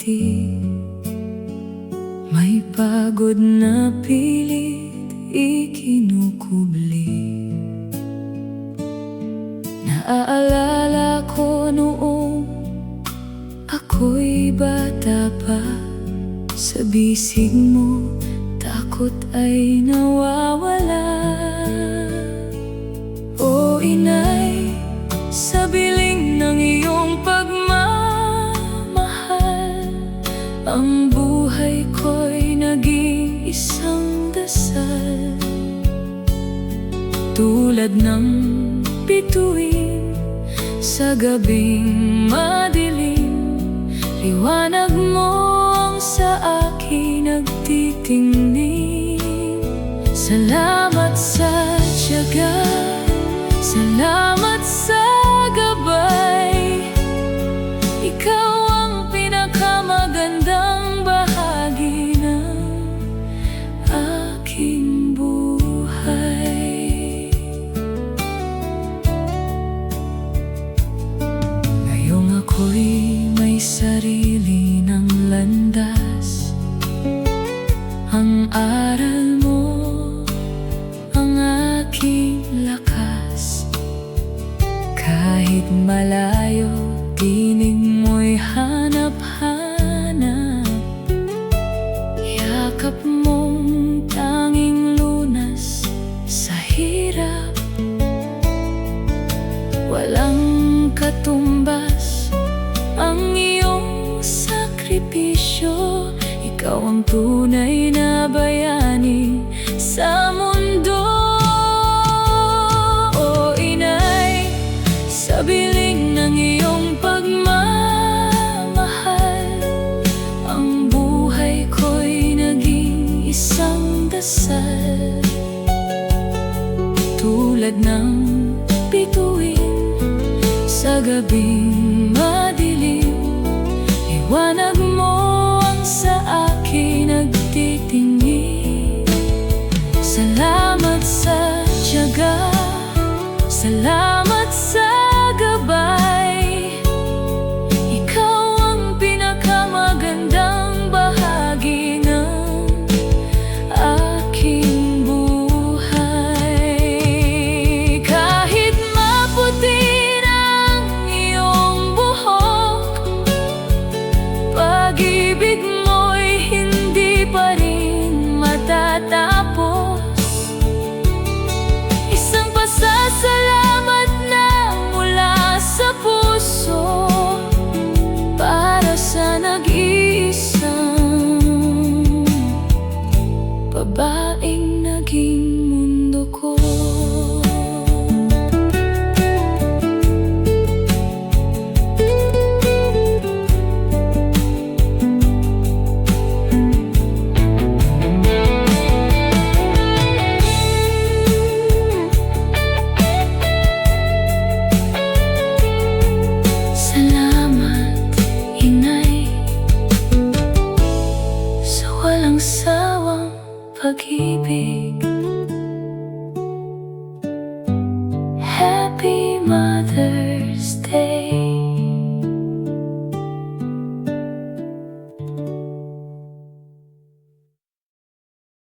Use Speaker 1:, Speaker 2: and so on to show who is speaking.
Speaker 1: ngiti, may pagod na pilit ikinukubli. Naaalala ko noong ako'y bata pa, sa bisig mo takot ay nawawala. O inay, sa biling ng iyong pagmamahal, ang buhay ko'y naging isang dasal. Tulad ng bituin sa gabing madilim, liwanag mo ang sa akin nagtitingning. Salamat sa tiyaga, salamat sa gabay, ikaw ang pinakamagandang bahagi ng aking buhay. Ngayong ako'y may sarili ng landas, ang aral mo ang aking lakas. Kahit malayo, tinig mo'y hanap-hanap, yakap mong tanging lunas sa hirap. Walang katumbas ang iyong sakripisyo, ikaw ang tunay na bayani sa mundo. O inay, sa biling ng iyong pagmamahal, ang buhay ko'y naging isang dasal. Tulad ng bituin sa gabing madilim, liwanag mo ang sa akin nagtitingin. Salamat sa tiyaga, salamat sa gabay, ikaw ang pinakamagandang bahagi ng aking buhay. Kahit maputi ang iyong buhok, pag-ibig mo'y hindi pa rin matatapos. Isang pasasalamat na mula sa puso para sa nag-iisang babaeng naging mundo ko. Walang sawang pag-ibig. Happy Mother's Day.